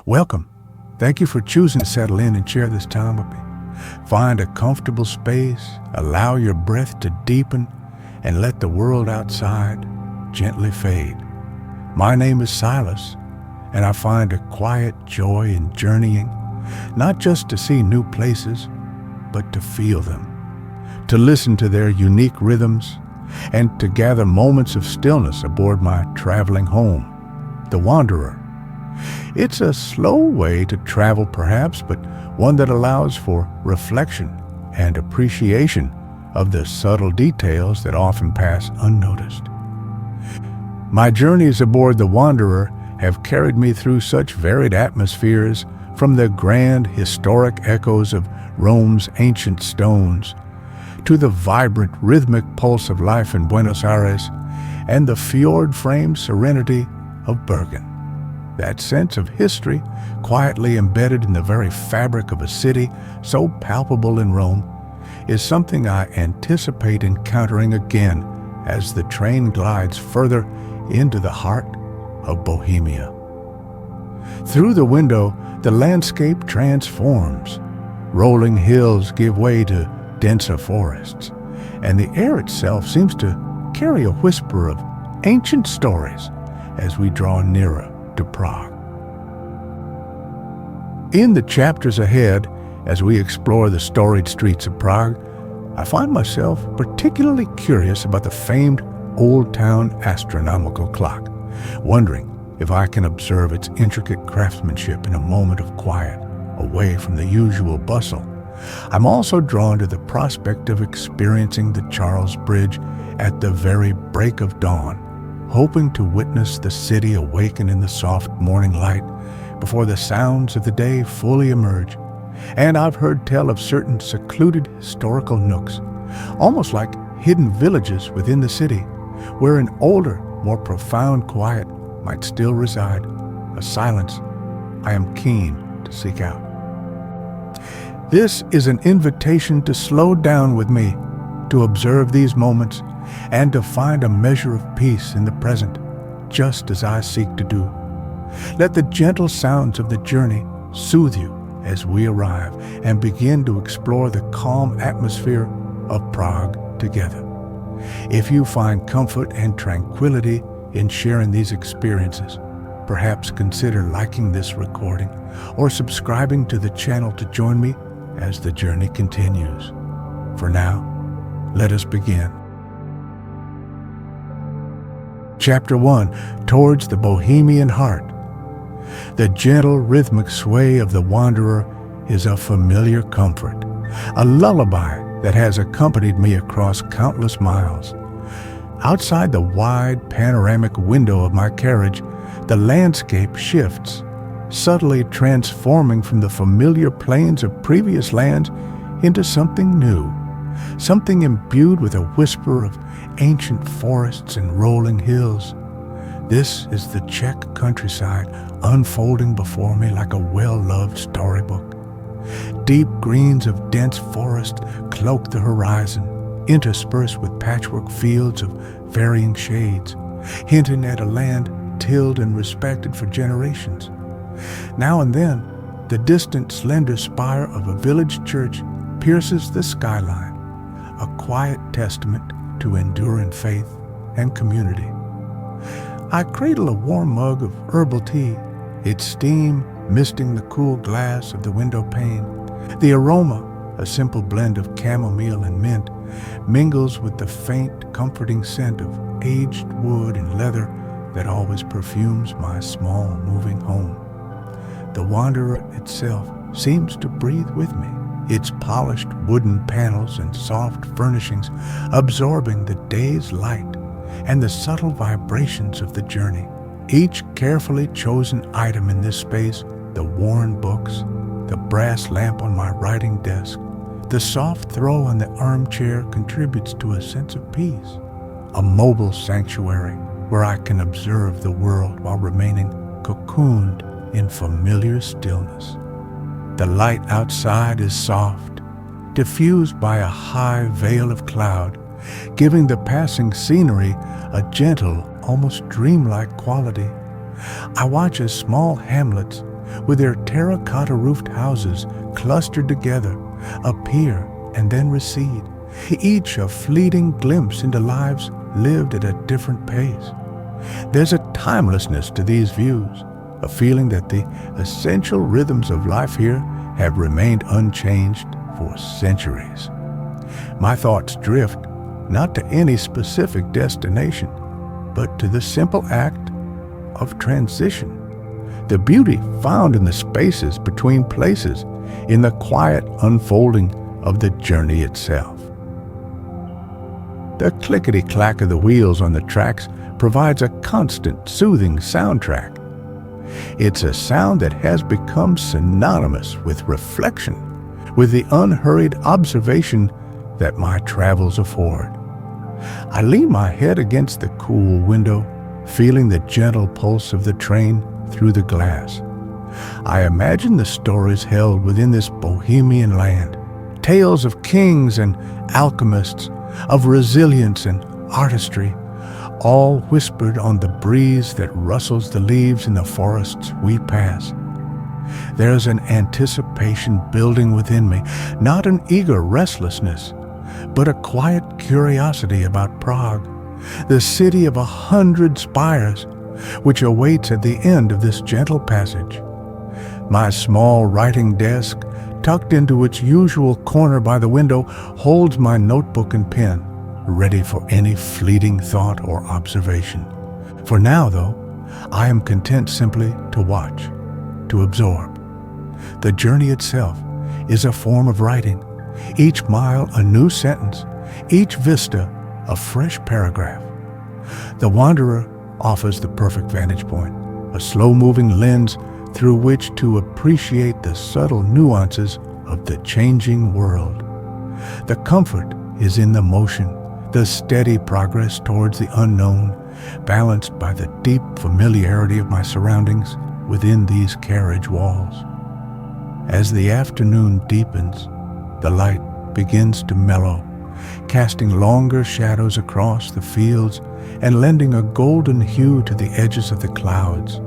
Welcome. Thank you for choosing to settle in and share this time with me. Find a comfortable space, allow your breath to deepen, and let the world outside gently fade. My name is Silas, and I find a quiet joy in journeying, not just to see new places, but to feel them, to listen to their unique rhythms, and to gather moments of stillness aboard my traveling home, the Wanderer. It's a slow way to travel perhaps, but one that allows for reflection and appreciation of the subtle details that often pass unnoticed. My journeys aboard the Wanderer have carried me through such varied atmospheres, from the grand historic echoes of Rome's ancient stones to the vibrant rhythmic pulse of life in Buenos Aires and the fjord-framed serenity of Bergen. That sense of history, quietly embedded in the very fabric of a city so palpable in Rome, is something I anticipate encountering again as the train glides further into the heart of Bohemia. Through the window, the landscape transforms. Rolling hills give way to denser forests, and the air itself seems to carry a whisper of ancient stories as we draw nearer to Prague. In the chapters ahead, as we explore the storied streets of Prague, I find myself particularly curious about the famed Old Town Astronomical clock, wondering if I can observe its intricate craftsmanship in a moment of quiet, away from the usual bustle. I'm also drawn to the prospect of experiencing the Charles Bridge at the very break of dawn, hoping to witness the city awaken in the soft morning light before the sounds of the day fully emerge. And I've heard tell of certain secluded historical nooks, almost like hidden villages within the city, where an older, more profound quiet might still reside, a silence I am keen to seek out. This is an invitation to slow down with me, to observe these moments, and to find a measure of peace in the present, just as I seek to do. Let the gentle sounds of the journey soothe you as we arrive and begin to explore the calm atmosphere of Prague together. If you find comfort and tranquility in sharing these experiences, perhaps consider liking this recording or subscribing to the channel to join me as the journey continues. For now, let us begin. Chapter 1, Towards the Bohemian Heart. The gentle rhythmic sway of the Wanderer is a familiar comfort, a lullaby that has accompanied me across countless miles. Outside the wide panoramic window of my carriage, the landscape shifts, subtly transforming from the familiar plains of previous lands into something new, something imbued with a whisper of ancient forests and rolling hills. This is the Czech countryside unfolding before me like a well-loved storybook. Deep greens of dense forest cloak the horizon, interspersed with patchwork fields of varying shades, hinting at a land tilled and respected for generations. Now and then, the distant slender spire of a village church pierces the skyline, a quiet testament to enduring faith and community. I cradle a warm mug of herbal tea, its steam misting the cool glass of the window pane. The aroma, a simple blend of chamomile and mint, mingles with the faint, comforting scent of aged wood and leather that always perfumes my small, moving home. The Wanderer itself seems to breathe with me, its polished wooden panels and soft furnishings absorbing the day's light and the subtle vibrations of the journey. Each carefully chosen item in this space, the worn books, the brass lamp on my writing desk, the soft throw on the armchair, contributes to a sense of peace, a mobile sanctuary where I can observe the world while remaining cocooned in familiar stillness. The light outside is soft, diffused by a high veil of cloud, giving the passing scenery a gentle, almost dreamlike quality. I watch as small hamlets with their terracotta-roofed houses clustered together, appear and then recede, each a fleeting glimpse into lives lived at a different pace. There's a timelessness to these views, a feeling that the essential rhythms of life here have remained unchanged for centuries. My thoughts drift not to any specific destination, but to the simple act of transition, the beauty found in the spaces between places, in the quiet unfolding of the journey itself. The clickety-clack of the wheels on the tracks provides a constant, soothing soundtrack. It's a sound that has become synonymous with reflection, with the unhurried observation that my travels afford. I lean my head against the cool window, feeling the gentle pulse of the train through the glass. I imagine the stories held within this Bohemian land, tales of kings and alchemists, of resilience and artistry, all whispered on the breeze that rustles the leaves in the forests we pass. There's an anticipation building within me, not an eager restlessness, but a quiet curiosity about Prague, the city of 100 spires, which awaits at the end of this gentle passage. My small writing desk, tucked into its usual corner by the window, holds my notebook and pen, ready for any fleeting thought or observation. For now, though, I am content simply to watch, to absorb. The journey itself is a form of writing, each mile a new sentence, each vista a fresh paragraph. The wanderer offers the perfect vantage point, a slow-moving lens through which to appreciate the subtle nuances of the changing world. The comfort is in the motion, the steady progress towards the unknown, balanced by the deep familiarity of my surroundings within these carriage walls. As the afternoon deepens, the light begins to mellow, casting longer shadows across the fields and lending a golden hue to the edges of the clouds.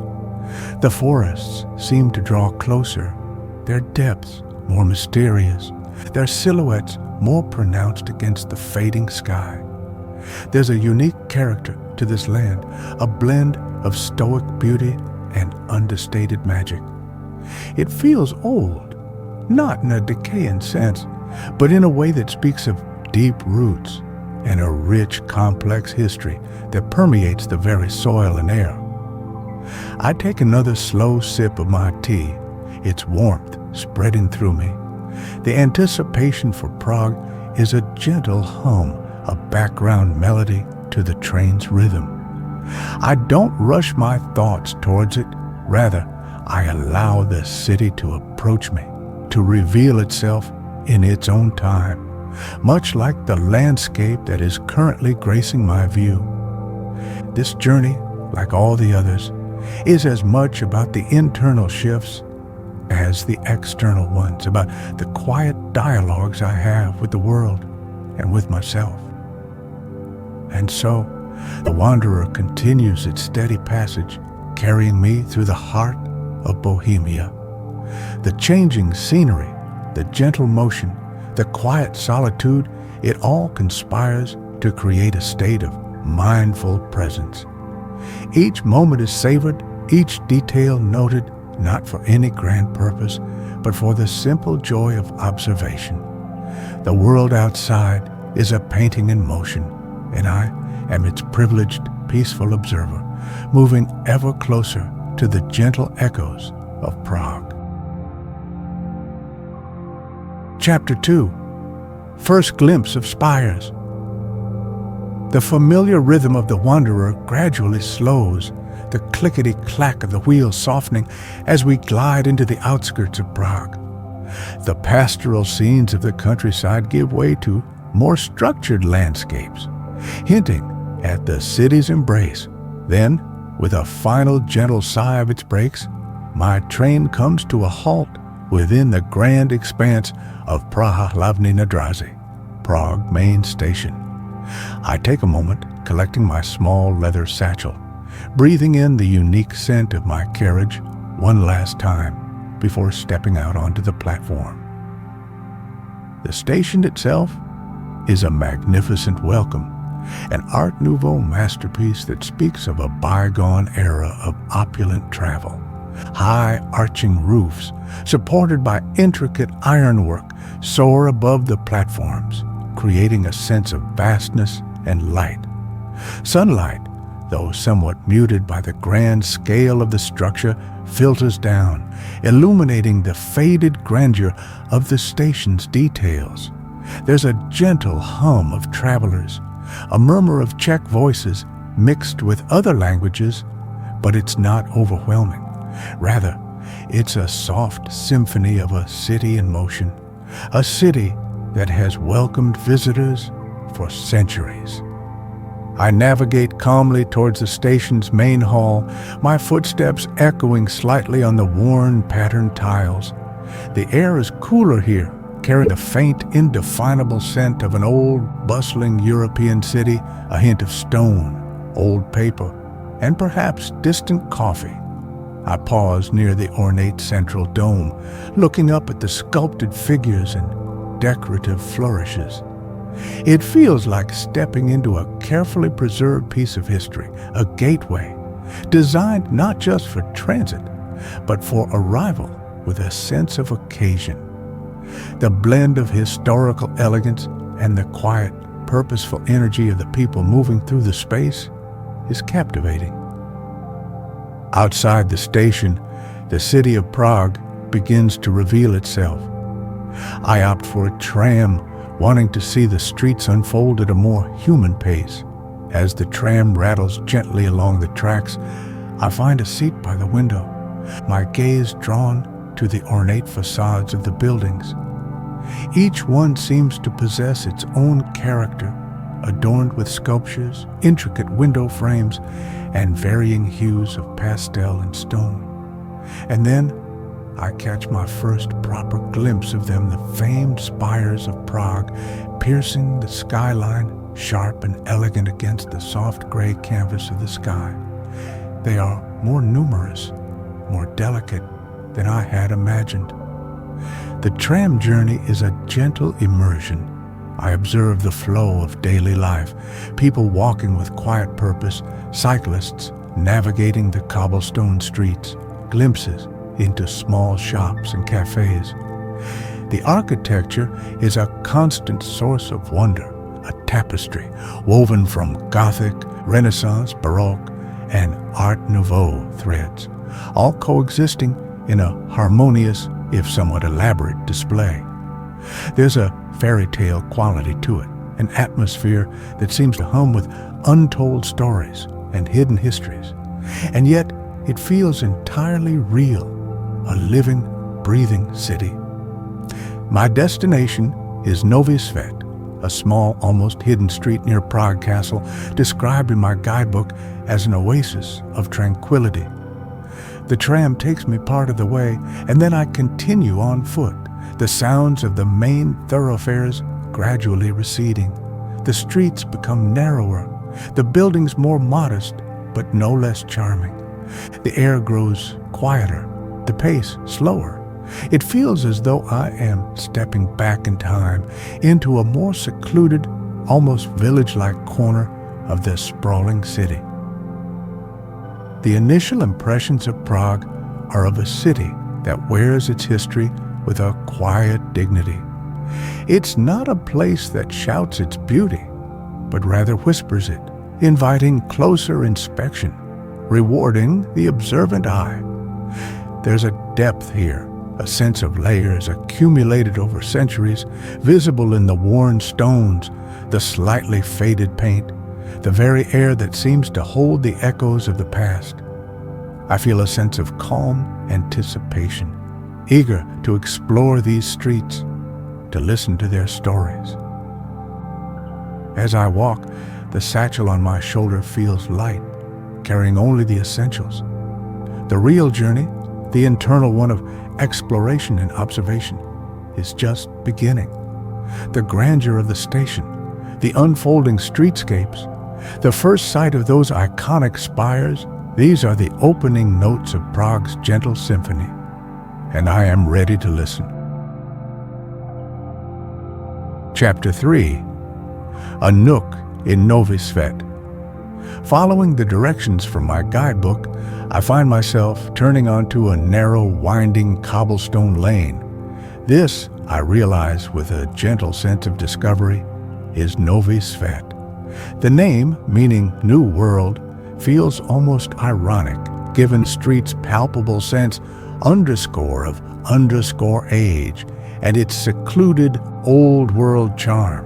The forests seem to draw closer, their depths more mysterious, their silhouettes more pronounced against the fading sky. There's a unique character to this land, a blend of stoic beauty and understated magic. It feels old, not in a decaying sense, but in a way that speaks of deep roots and a rich, complex history that permeates the very soil and air. I take another slow sip of my tea, its warmth spreading through me. The anticipation for Prague is a gentle hum, a background melody to the train's rhythm. I don't rush my thoughts towards it. Rather, I allow the city to approach me, to reveal itself in its own time, much like the landscape that is currently gracing my view. This journey, like all the others, is as much about the internal shifts as the external ones, about the quiet dialogues I have with the world and with myself. And so, the wanderer continues its steady passage, carrying me through the heart of Bohemia. The changing scenery, the gentle motion, the quiet solitude, it all conspires to create a state of mindful presence. Each moment is savored, each detail noted, not for any grand purpose, but for the simple joy of observation. The world outside is a painting in motion, and I am its privileged, peaceful observer, moving ever closer to the gentle echoes of Prague. Chapter 2. First glimpse of Spires. The familiar rhythm of the wanderer gradually slows, the clickety-clack of the wheels softening as we glide into the outskirts of Prague. The pastoral scenes of the countryside give way to more structured landscapes, hinting at the city's embrace. Then, with a final gentle sigh of its brakes, my train comes to a halt within the grand expanse of Hlavní Nádraží, Prague main station. I take a moment, collecting my small leather satchel, breathing in the unique scent of my carriage, one last time before stepping out onto the platform. The station itself is a magnificent welcome, an Art Nouveau masterpiece that speaks of a bygone era of opulent travel. High arching roofs, supported by intricate ironwork, soar above the platforms, creating a sense of vastness and light. Sunlight, though somewhat muted by the grand scale of the structure, filters down, illuminating the faded grandeur of the station's details. There's a gentle hum of travelers, a murmur of Czech voices mixed with other languages, but it's not overwhelming. Rather, it's a soft symphony of a city in motion, a city that has welcomed visitors for centuries. I navigate calmly towards the station's main hall, my footsteps echoing slightly on the worn, patterned tiles. The air is cooler here, carrying the faint, indefinable scent of an old, bustling European city, a hint of stone, old paper, and perhaps distant coffee. I pause near the ornate central dome, looking up at the sculpted figures and decorative flourishes. It feels like stepping into a carefully preserved piece of history, a gateway, designed not just for transit, but for arrival with a sense of occasion. The blend of historical elegance and the quiet, purposeful energy of the people moving through the space is captivating. Outside the station, the city of Prague begins to reveal itself. I opt for a tram, wanting to see the streets unfold at a more human pace. As the tram rattles gently along the tracks, I find a seat by the window, my gaze drawn to the ornate facades of the buildings. Each one seems to possess its own character, adorned with sculptures, intricate window frames, and varying hues of pastel and stone. And then I catch my first proper glimpse of them, the famed spires of Prague, piercing the skyline, sharp and elegant against the soft gray canvas of the sky. They are more numerous, more delicate than I had imagined. The tram journey is a gentle immersion. I observe the flow of daily life, people walking with quiet purpose, cyclists navigating the cobblestone streets, glimpses into small shops and cafes. The architecture is a constant source of wonder, a tapestry woven from Gothic, Renaissance, Baroque, and Art Nouveau threads, all coexisting in a harmonious, if somewhat elaborate, display. There's a fairy tale quality to it, an atmosphere that seems to hum with untold stories and hidden histories, and yet it feels entirely real, a living, breathing city. My destination is Nový Svět, a small, almost hidden street near Prague Castle, described in my guidebook as an oasis of tranquility. The tram takes me part of the way, and then I continue on foot, the sounds of the main thoroughfares gradually receding. The streets become narrower, the buildings more modest, but no less charming. The air grows quieter, the pace slower. It feels as though I am stepping back in time into a more secluded, almost village-like corner of this sprawling city. The initial impressions of Prague are of a city that wears its history with a quiet dignity. It's not a place that shouts its beauty, but rather whispers it, inviting closer inspection, rewarding the observant eye. There's a depth here, a sense of layers accumulated over centuries, visible in the worn stones, the slightly faded paint, the very air that seems to hold the echoes of the past. I feel a sense of calm anticipation, eager to explore these streets, to listen to their stories. As I walk, the satchel on my shoulder feels light, carrying only the essentials. The real journey, the internal one of exploration and observation, is just beginning. The grandeur of the station, the unfolding streetscapes, the first sight of those iconic spires, These are the opening notes of Prague's gentle symphony, and I am ready to listen. Chapter 3. A Nook in Nový Svět. Following the directions from my guidebook, I find myself turning onto a narrow, winding cobblestone lane. This, I realize with a gentle sense of discovery, is Nový Svět. The name, meaning New World, feels almost ironic, given the street's palpable sense of underscore age and its secluded old world charm.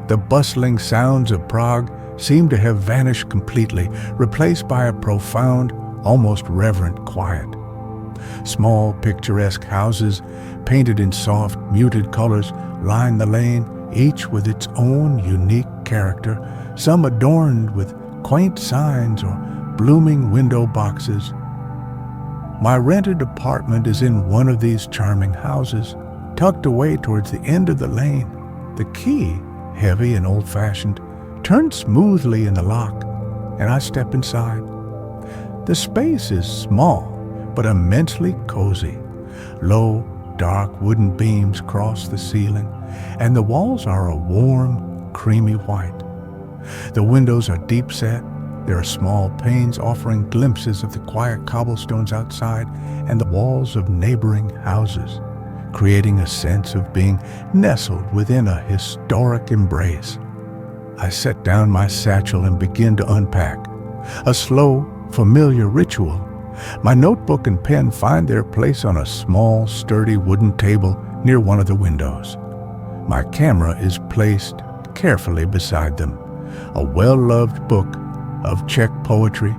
The bustling sounds of Prague seem to have vanished completely, replaced by a profound, almost reverent quiet. Small, picturesque houses, painted in soft, muted colors, line the lane, each with its own unique character, some adorned with quaint signs or blooming window boxes. My rented apartment is in one of these charming houses, tucked away towards the end of the lane. The key, heavy and old-fashioned, turns smoothly in the lock, and I step inside. The space is small, but immensely cozy. Low, dark wooden beams cross the ceiling, and the walls are a warm, creamy white. The windows are deep set. There are small panes offering glimpses of the quiet cobblestones outside and the walls of neighboring houses, creating a sense of being nestled within a historic embrace. I set down my satchel and begin to unpack. A slow, familiar ritual. My notebook and pen find their place on a small, sturdy wooden table near one of the windows. My camera is placed carefully beside them. A well-loved book of Czech poetry,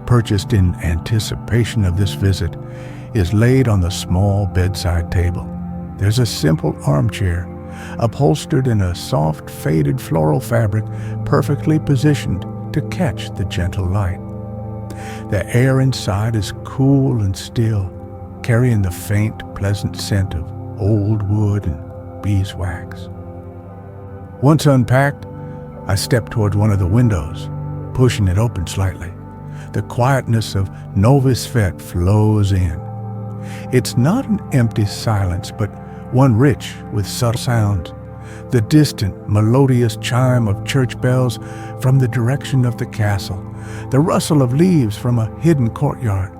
purchased in anticipation of this visit, is laid on the small bedside table. There's a simple armchair, upholstered in a soft, faded floral fabric, perfectly positioned to catch the gentle light. The air inside is cool and still, carrying the faint, pleasant scent of old wood and beeswax. Once unpacked, I step toward one of the windows, pushing it open slightly. The quietness of Nový Svět flows in. It's not an empty silence, but one rich with subtle sounds. The distant, melodious chime of church bells from the direction of the castle, the rustle of leaves from a hidden courtyard,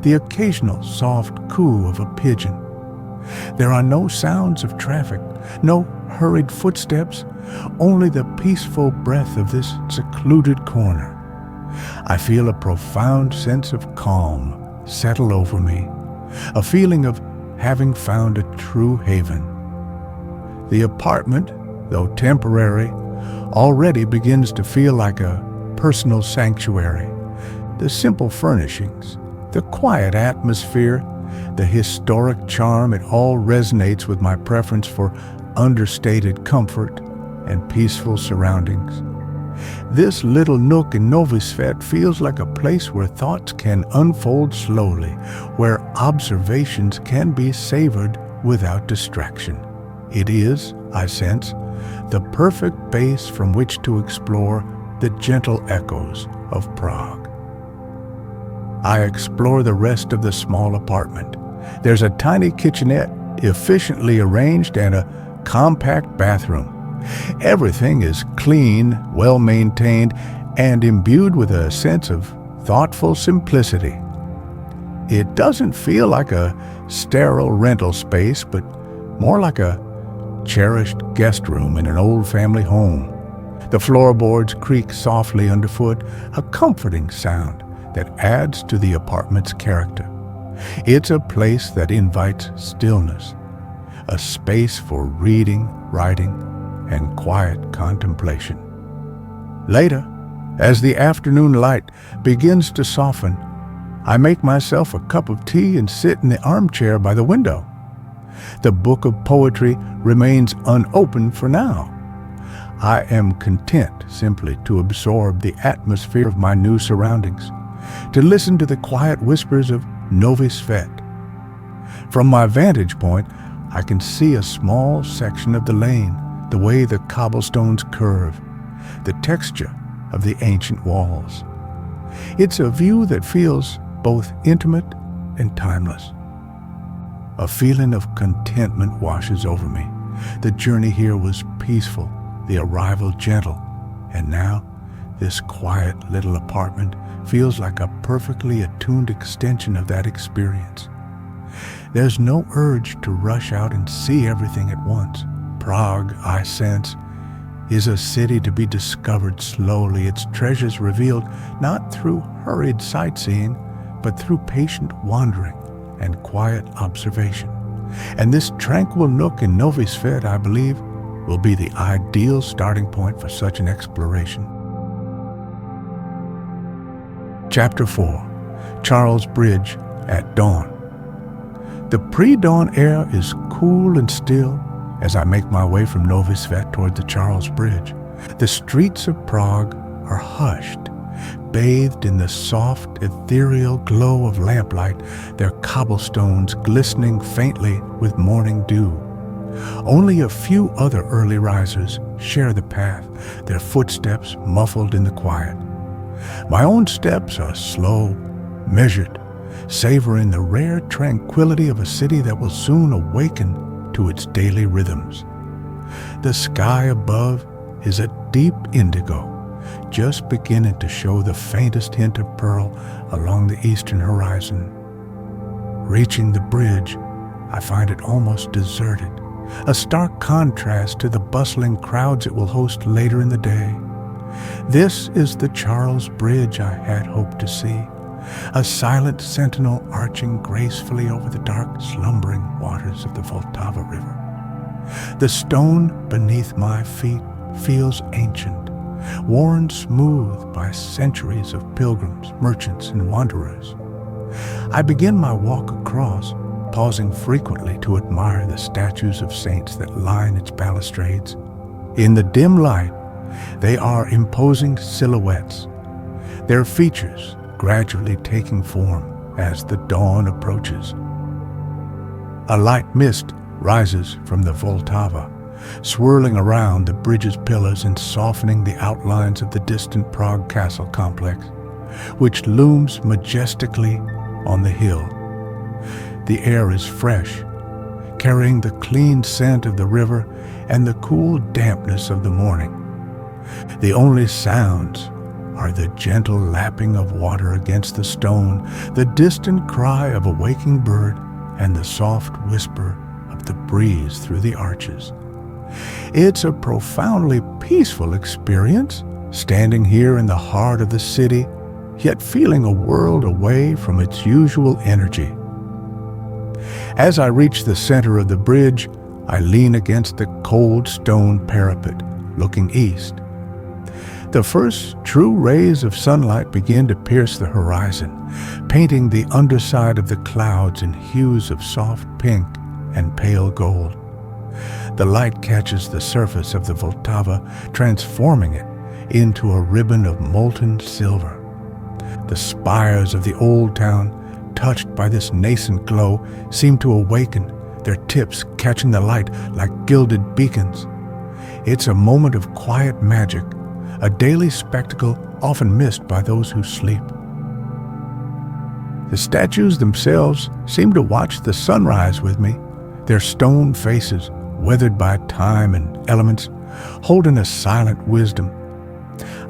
the occasional soft coo of a pigeon. There are no sounds of traffic, no hurried footsteps, only the peaceful breath of this secluded corner. I feel a profound sense of calm settle over me, a feeling of having found a true haven. The apartment, though temporary, already begins to feel like a personal sanctuary. The simple furnishings, the quiet atmosphere, the historic charm, it all resonates with my preference for understated comfort and peaceful surroundings. This little nook in Nový Svět feels like a place where thoughts can unfold slowly, where observations can be savored without distraction. It is, I sense, the perfect base from which to explore the gentle echoes of Prague. I explore the rest of the small apartment. There's a tiny kitchenette, efficiently arranged, and a compact bathroom. Everything is clean, well-maintained, and imbued with a sense of thoughtful simplicity. It doesn't feel like a sterile rental space, but more like a cherished guest room in an old family home. The floorboards creak softly underfoot, a comforting sound that adds to the apartment's character. It's a place that invites stillness, a space for reading, writing, and quiet contemplation. Later, as the afternoon light begins to soften, I make myself a cup of tea and sit in the armchair by the window. The book of poetry remains unopened for now. I am content simply to absorb the atmosphere of my new surroundings, to listen to the quiet whispers of Nový Svět. From my vantage point, I can see a small section of the lane, the way the cobblestones curve, the texture of the ancient walls. It's a view that feels both intimate and timeless. A feeling of contentment washes over me. The journey here was peaceful, the arrival gentle, and now this quiet little apartment feels like a perfectly attuned extension of that experience. There's no urge to rush out and see everything at once. Prague, I sense, is a city to be discovered slowly, its treasures revealed not through hurried sightseeing, but through patient wandering and quiet observation. And this tranquil nook in Nový, Svět, I believe, will be the ideal starting point for such an exploration. Chapter 4. Charles Bridge at Dawn. The pre-dawn air is cool and still as I make my way from Nový Svět toward the Charles Bridge. The streets of Prague are hushed, bathed in the soft, ethereal glow of lamplight, their cobblestones glistening faintly with morning dew. Only a few other early risers share the path, their footsteps muffled in the quiet. My own steps are slow, measured, savoring the rare tranquility of a city that will soon awaken to its daily rhythms. The sky above is a deep indigo, just beginning to show the faintest hint of pearl along the eastern horizon. Reaching the bridge, I find it almost deserted, a stark contrast to the bustling crowds it will host later in the day. This is the Charles Bridge I had hoped to see, a silent sentinel arching gracefully over the dark, slumbering waters of the Vltava River. The stone beneath my feet feels ancient, worn smooth by centuries of pilgrims, merchants, and wanderers. I begin my walk across, pausing frequently to admire the statues of saints that line its balustrades. In the dim light, they are imposing silhouettes, their features gradually taking form as the dawn approaches. A light mist rises from the Vltava, swirling around the bridge's pillars and softening the outlines of the distant Prague castle complex, which looms majestically on the hill. The air is fresh, carrying the clean scent of the river and the cool dampness of the morning. The only sounds are the gentle lapping of water against the stone, the distant cry of a waking bird, and the soft whisper of the breeze through the arches. It's a profoundly peaceful experience, standing here in the heart of the city, yet feeling a world away from its usual energy. As I reach the center of the bridge, I lean against the cold stone parapet, looking east. The first true rays of sunlight begin to pierce the horizon, painting the underside of the clouds in hues of soft pink and pale gold. The light catches the surface of the Vltava, transforming it into a ribbon of molten silver. The spires of the old town, touched by this nascent glow, seem to awaken, their tips catching the light like gilded beacons. It's a moment of quiet magic, a daily spectacle often missed by those who sleep. The statues themselves seem to watch the sunrise with me, their stone faces, weathered by time and elements, holding a silent wisdom.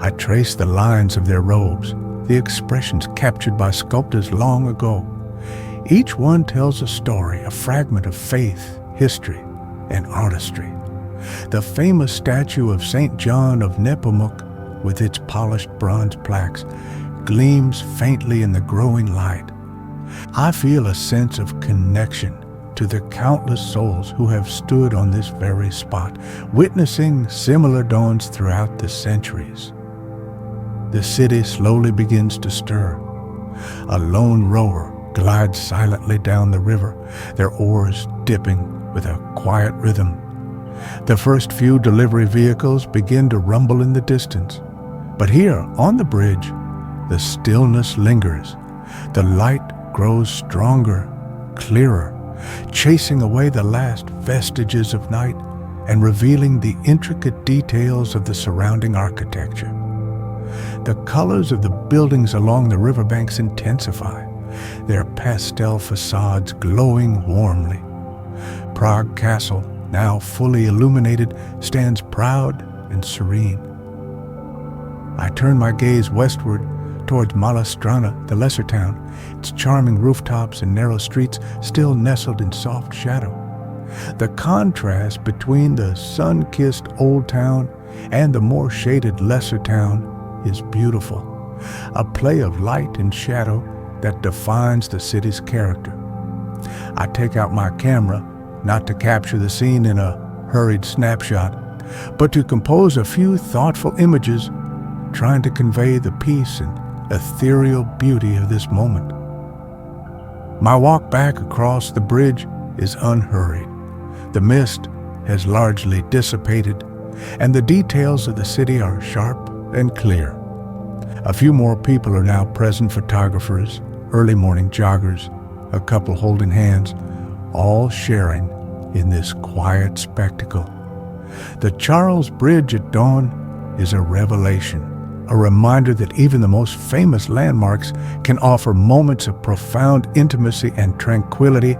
I trace the lines of their robes, the expressions captured by sculptors long ago. Each one tells a story, a fragment of faith, history, and artistry. The famous statue of St. John of Nepomuc, with its polished bronze plaques, gleams faintly in the growing light. I feel a sense of connection to the countless souls who have stood on this very spot, witnessing similar dawns throughout the centuries. The city slowly begins to stir. A lone rower glides silently down the river, their oars dipping with a quiet rhythm. The first few delivery vehicles begin to rumble in the distance. But here, on the bridge, the stillness lingers. The light grows stronger, clearer, chasing away the last vestiges of night and revealing the intricate details of the surrounding architecture. The colors of the buildings along the riverbanks intensify, their pastel facades glowing warmly. Prague Castle, now fully illuminated, stands proud and serene. I turn my gaze westward towards Malá Strana, the lesser town, its charming rooftops and narrow streets still nestled in soft shadow. The contrast between the sun-kissed old town and the more shaded lesser town is beautiful, a play of light and shadow that defines the city's character. I take out my camera, not to capture the scene in a hurried snapshot, but to compose a few thoughtful images, trying to convey the peace and ethereal beauty of this moment. My walk back across the bridge is unhurried. The mist has largely dissipated, and the details of the city are sharp and clear. A few more people are now present, photographers, early morning joggers, a couple holding hands, all sharing in this quiet spectacle. The Charles Bridge at dawn is a revelation, a reminder that even the most famous landmarks can offer moments of profound intimacy and tranquility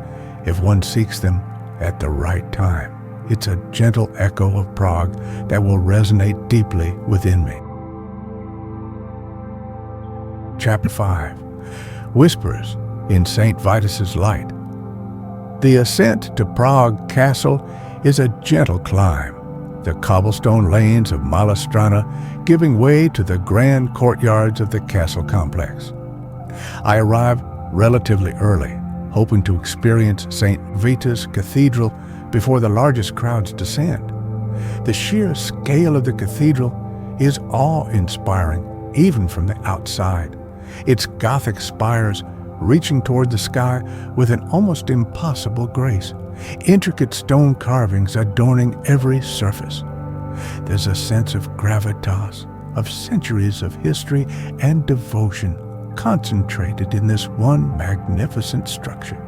if one seeks them at the right time. It's a gentle echo of Prague that will resonate deeply within me. Chapter 5. Whispers in St. Vitus's Light. The ascent to Prague Castle is a gentle climb, the cobblestone lanes of Malá Strana giving way to the grand courtyards of the castle complex. I arrive relatively early, hoping to experience St. Vitus Cathedral before the largest crowds descend. The sheer scale of the cathedral is awe-inspiring, even from the outside, its Gothic spires reaching toward the sky with an almost impossible grace, intricate stone carvings adorning every surface. There's a sense of gravitas, of centuries of history and devotion concentrated in this one magnificent structure.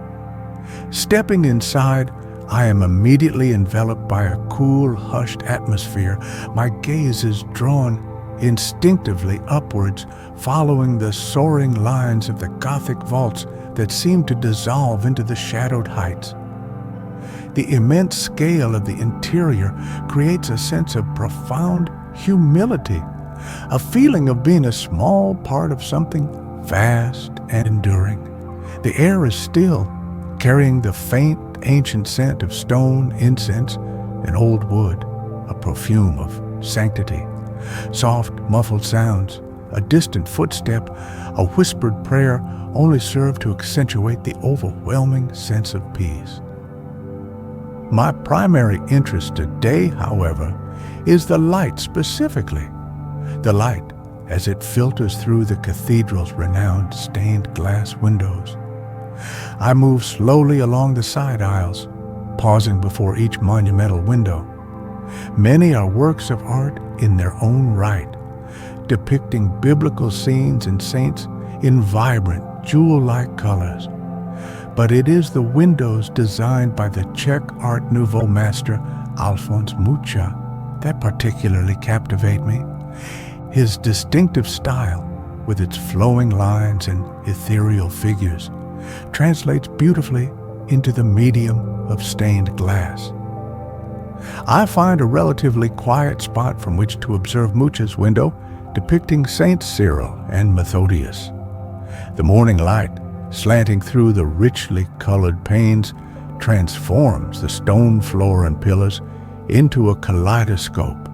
Stepping inside, I am immediately enveloped by a cool, hushed atmosphere. My gaze is drawn instinctively upwards, following the soaring lines of the Gothic vaults that seem to dissolve into the shadowed heights. The immense scale of the interior creates a sense of profound humility, a feeling of being a small part of something vast and enduring. The air is still, carrying the faint, ancient scent of stone, incense, and old wood, a perfume of sanctity. Soft, muffled sounds, a distant footstep, a whispered prayer only serve to accentuate the overwhelming sense of peace. My primary interest today, however, is the light specifically. The light as it filters through the cathedral's renowned stained glass windows. I move slowly along the side aisles, pausing before each monumental window. Many are works of art in their own right, depicting biblical scenes and saints in vibrant, jewel-like colors. But it is the windows designed by the Czech Art Nouveau master Alfons Mucha that particularly captivate me. His distinctive style, with its flowing lines and ethereal figures, translates beautifully into the medium of stained glass. I find a relatively quiet spot from which to observe Mucha's window depicting Saints Cyril and Methodius. The morning light, slanting through the richly colored panes, transforms the stone floor and pillars into a kaleidoscope.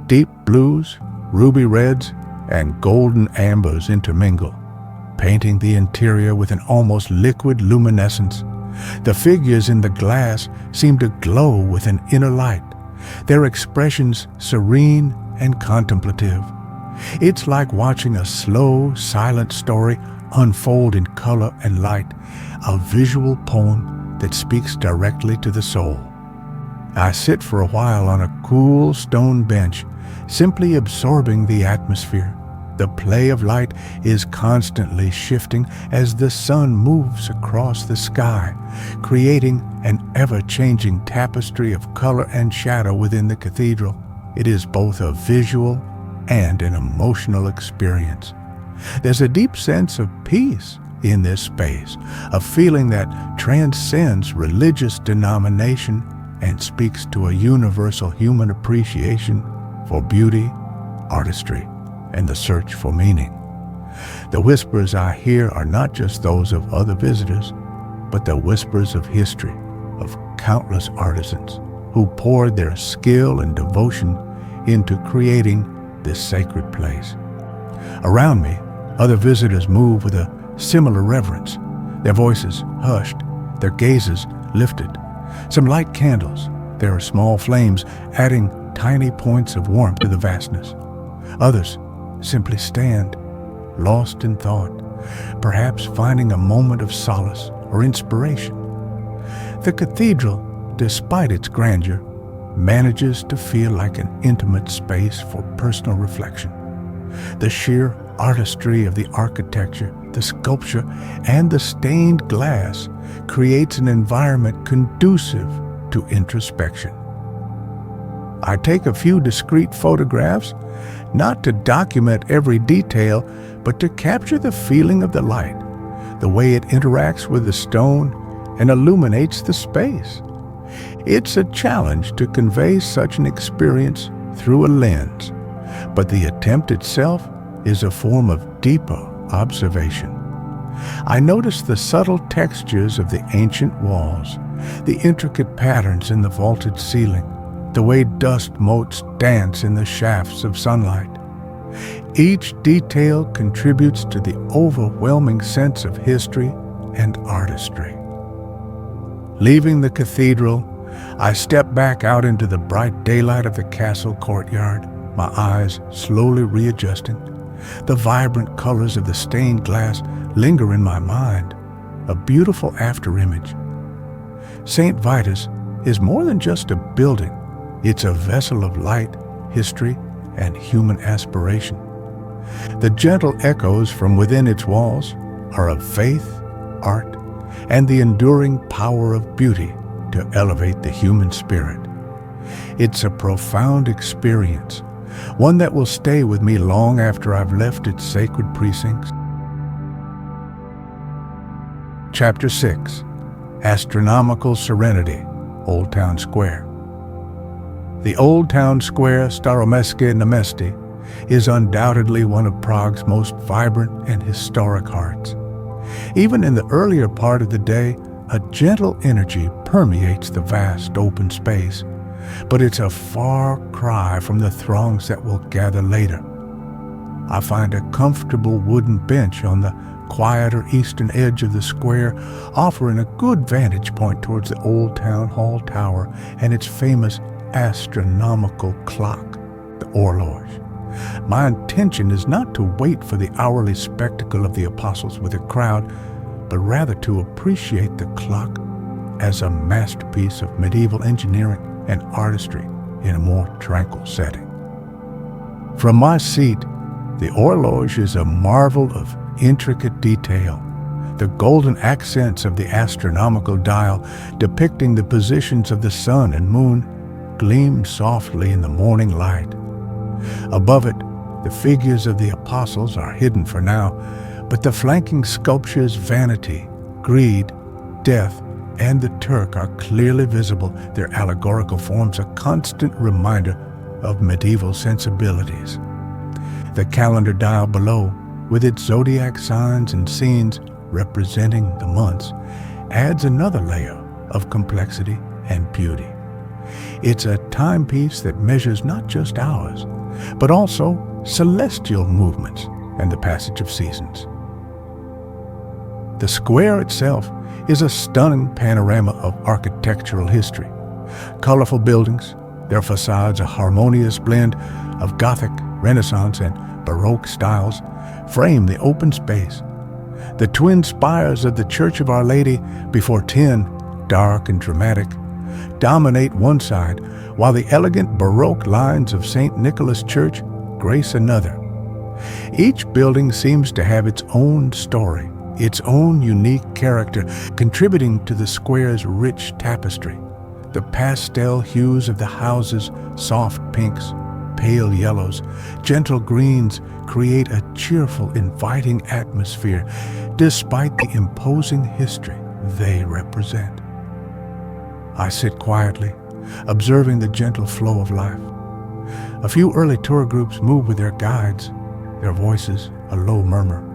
Deep blues, ruby reds, and golden ambers intermingle, painting the interior with an almost liquid luminescence. The figures in the glass seem to glow with an inner light, their expressions serene and contemplative. It's like watching a slow, silent story unfold in color and light, a visual poem that speaks directly to the soul. I sit for a while on a cool stone bench, simply absorbing the atmosphere. The play of light is constantly shifting as the sun moves across the sky, creating an ever-changing tapestry of color and shadow within the cathedral. It is both a visual and an emotional experience. There's a deep sense of peace in this space, a feeling that transcends religious denomination and speaks to a universal human appreciation for beauty, artistry, and the search for meaning. The whispers I hear are not just those of other visitors, but the whispers of history, of countless artisans who poured their skill and devotion into creating this sacred place. Around me, other visitors move with a similar reverence, their voices hushed, their gazes lifted. Some light candles, there are small flames adding tiny points of warmth to the vastness. Others simply stand, lost in thought, perhaps finding a moment of solace or inspiration. The cathedral, despite its grandeur, manages to feel like an intimate space for personal reflection. The sheer artistry of the architecture, the sculpture, and the stained glass creates an environment conducive to introspection. I take a few discreet photographs, not to document every detail, but to capture the feeling of the light, the way it interacts with the stone and illuminates the space. It's a challenge to convey such an experience through a lens, but the attempt itself is a form of deeper observation. I notice the subtle textures of the ancient walls, the intricate patterns in the vaulted ceiling, the way dust motes dance in the shafts of sunlight. Each detail contributes to the overwhelming sense of history and artistry. Leaving the cathedral, I step back out into the bright daylight of the castle courtyard, my eyes slowly readjusting. The vibrant colors of the stained glass linger in my mind, a beautiful afterimage. St. Vitus is more than just a building. It's a vessel of light, history, and human aspiration. The gentle echoes from within its walls are of faith, art, and the enduring power of beauty to elevate the human spirit. It's a profound experience, one that will stay with me long after I've left its sacred precincts. Chapter 6. Astronomical Serenity, Old Town Square. The Old Town Square, Staromestské náměstí, is undoubtedly one of Prague's most vibrant and historic hearts. Even in the earlier part of the day, a gentle energy permeates the vast open space, but it's a far cry from the throngs that will gather later. I find a comfortable wooden bench on the quieter eastern edge of the square, offering a good vantage point towards the old town hall tower and its famous astronomical clock, the horloge. My intention is not to wait for the hourly spectacle of the apostles with a crowd, but rather to appreciate the clock as a masterpiece of medieval engineering and artistry in a more tranquil setting. From my seat, the horloge is a marvel of intricate detail. The golden accents of the astronomical dial depicting the positions of the sun and moon gleam softly in the morning light. Above it, the figures of the apostles are hidden for now, but the flanking sculptures vanity, greed, death, and the Turk are clearly visible, their allegorical forms a constant reminder of medieval sensibilities. The calendar dial below, with its zodiac signs and scenes representing the months, adds another layer of complexity and beauty. It's a timepiece that measures not just hours, but also celestial movements and the passage of seasons. The square itself is a stunning panorama of architectural history. Colorful buildings, their facades a harmonious blend of Gothic, Renaissance, and Baroque styles, frame the open space. The twin spires of the Church of Our Lady before 10, dark and dramatic, dominate one side, while the elegant Baroque lines of St. Nicholas Church grace another. Each building seems to have its own story, its own unique character, contributing to the square's rich tapestry. The pastel hues of the houses, soft pinks, pale yellows, gentle greens create a cheerful, inviting atmosphere despite the imposing history they represent. I sit quietly, observing the gentle flow of life. A few early tour groups move with their guides, their voices a low murmur.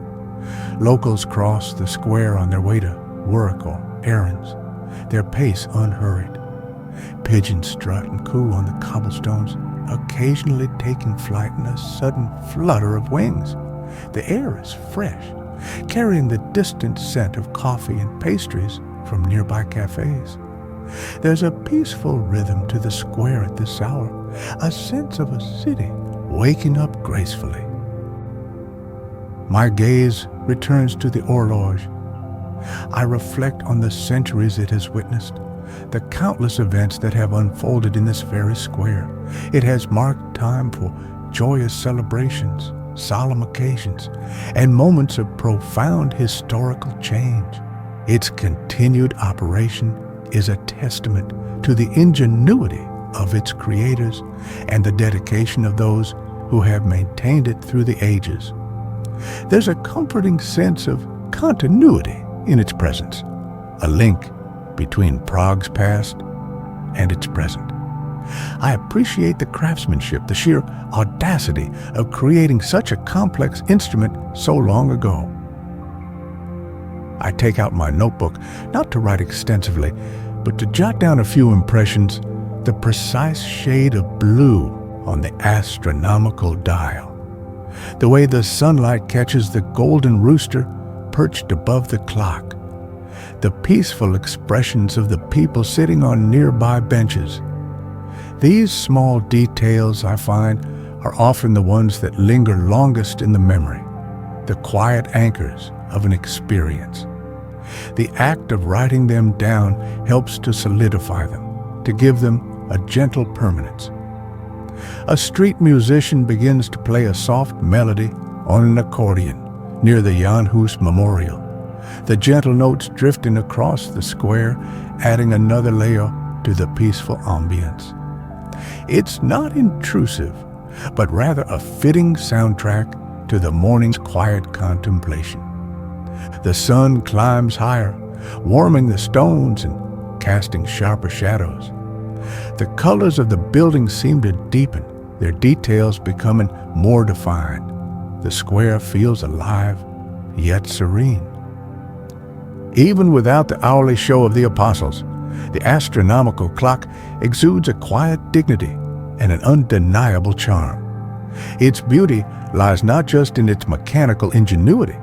Locals cross the square on their way to work or errands, their pace unhurried. Pigeons strut and coo on the cobblestones, occasionally taking flight in a sudden flutter of wings. The air is fresh, carrying the distant scent of coffee and pastries from nearby cafes. There's a peaceful rhythm to the square at this hour, a sense of a city waking up gracefully. My gaze returns to the horloge. I reflect on the centuries it has witnessed, the countless events that have unfolded in this very square. It has marked time for joyous celebrations, solemn occasions, and moments of profound historical change. Its continued operation is a testament to the ingenuity of its creators and the dedication of those who have maintained it through the ages. There's a comforting sense of continuity in its presence, a link between Prague's past and its present. I appreciate the craftsmanship, the sheer audacity of creating such a complex instrument so long ago. I take out my notebook, not to write extensively, but to jot down a few impressions, the precise shade of blue on the astronomical dial, the way the sunlight catches the golden rooster perched above the clock, the peaceful expressions of the people sitting on nearby benches. These small details, I find, are often the ones that linger longest in the memory, the quiet anchors of an experience. The act of writing them down helps to solidify them, to give them a gentle permanence. A street musician begins to play a soft melody on an accordion near the Jan Hus Memorial, the gentle notes drifting across the square, adding another layer to the peaceful ambience. It's not intrusive, but rather a fitting soundtrack to the morning's quiet contemplation. The sun climbs higher, warming the stones and casting sharper shadows. The colors of the buildings seem to deepen, their details becoming more defined. The square feels alive, yet serene. Even without the hourly show of the apostles, the astronomical clock exudes a quiet dignity and an undeniable charm. Its beauty lies not just in its mechanical ingenuity,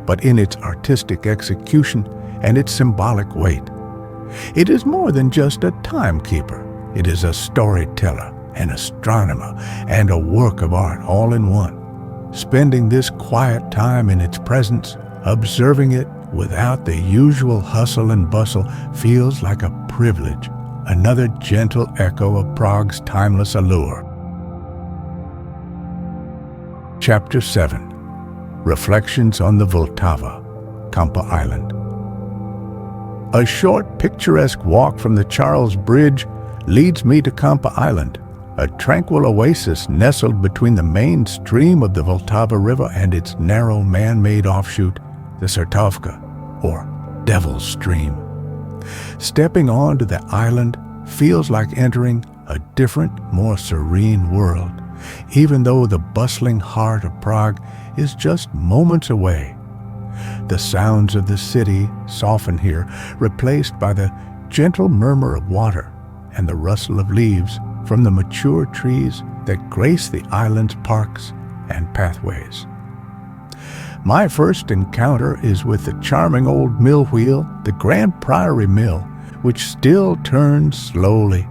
but in its artistic execution and its symbolic weight. It is more than just a timekeeper. It is a storyteller, an astronomer, and a work of art all in one. Spending this quiet time in its presence, observing it without the usual hustle and bustle, feels like a privilege, another gentle echo of Prague's timeless allure. Chapter 7. Reflections on the Vltava, Kampa Island. A short, picturesque walk from the Charles Bridge leads me to Kampa Island, a tranquil oasis nestled between the main stream of the Vltava River and its narrow man-made offshoot, the Sertovka, or Devil's Stream. Stepping onto the island feels like entering a different, more serene world, even though the bustling heart of Prague is just moments away. The sounds of the city soften here, replaced by the gentle murmur of water and the rustle of leaves from the mature trees that grace the island's parks and pathways. My first encounter is with the charming old mill wheel, the Grand Priory Mill, which still turns slowly,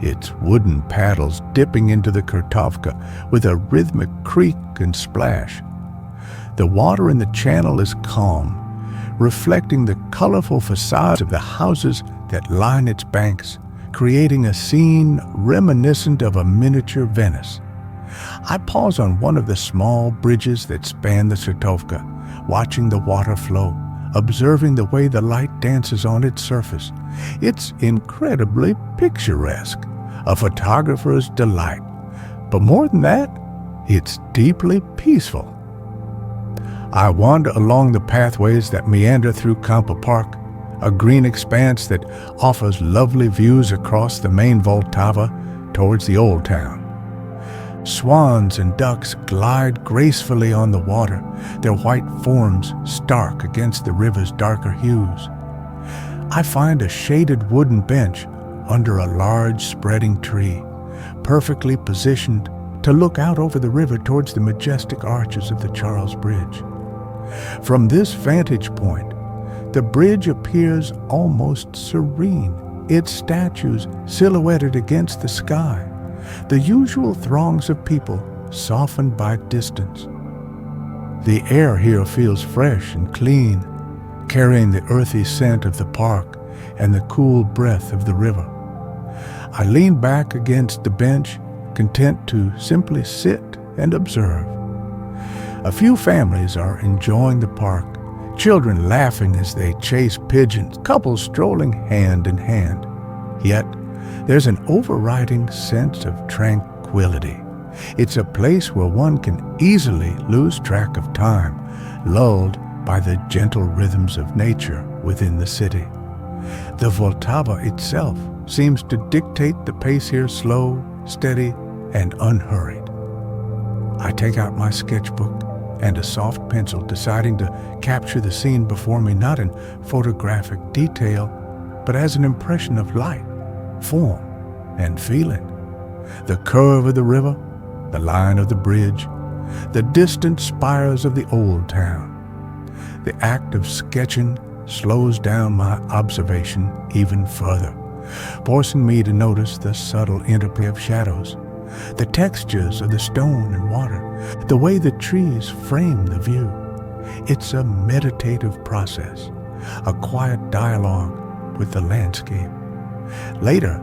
its wooden paddles dipping into the Kurtovka with a rhythmic creak and splash. The water in the channel is calm, reflecting the colorful facades of the houses that line its banks, creating a scene reminiscent of a miniature Venice. I pause on one of the small bridges that span the Sertovka, watching the water flow, observing the way the light dances on its surface. It's incredibly picturesque, a photographer's delight, But more than that, it's deeply peaceful. I wander along the pathways that meander through Kampa Park, a green expanse that offers lovely views across the main Vltava towards the old town. Swans and ducks glide gracefully on the water, their white forms stark against the river's darker hues. I find a shaded wooden bench under a large spreading tree, perfectly positioned to look out over the river towards the majestic arches of the Charles Bridge. From this vantage point, the bridge appears almost serene, its statues silhouetted against the sky, the usual throngs of people softened by distance. The air here feels fresh and clean, carrying the earthy scent of the park and the cool breath of the river. I lean back against the bench, content to simply sit and observe. A few families are enjoying the park, children laughing as they chase pigeons, couples strolling hand in hand. Yet, there's an overriding sense of tranquility. It's a place where one can easily lose track of time, lulled by the gentle rhythms of nature within the city. The Vltava itself seems to dictate the pace here, slow, steady, and unhurried. I take out my sketchbook and a soft pencil, deciding to capture the scene before me not in photographic detail, but as an impression of light, form, and feeling. The curve of the river, the line of the bridge, the distant spires of the old town. The act of sketching slows down my observation even further, forcing me to notice the subtle interplay of shadows, the textures of the stone and water, the way the trees frame the view. It's a meditative process, a quiet dialogue with the landscape. Later,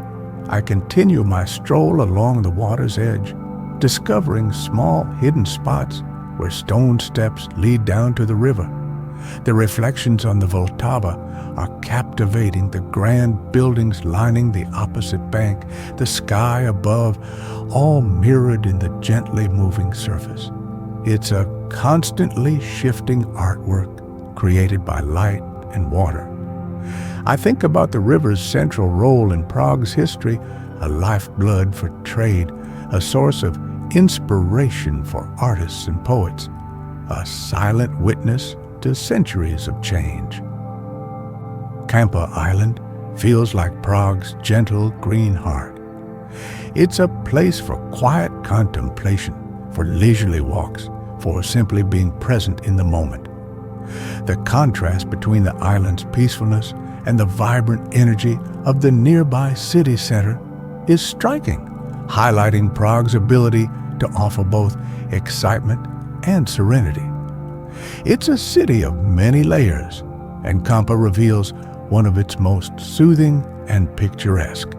I continue my stroll along the water's edge, discovering small hidden spots where stone steps lead down to the river. The reflections on the Vltava are captivating, the grand buildings lining the opposite bank, the sky above, all mirrored in the gently moving surface. It's a constantly shifting artwork created by light and water. I think about the river's central role in Prague's history, a lifeblood for trade, a source of inspiration for artists and poets, a silent witness to centuries of change. Kampa Island feels like Prague's gentle green heart. It's a place for quiet contemplation, for leisurely walks, for simply being present in the moment. The contrast between the island's peacefulness and the vibrant energy of the nearby city center is striking, highlighting Prague's ability to offer both excitement and serenity. It's a city of many layers, and Kampa reveals one of its most soothing and picturesque.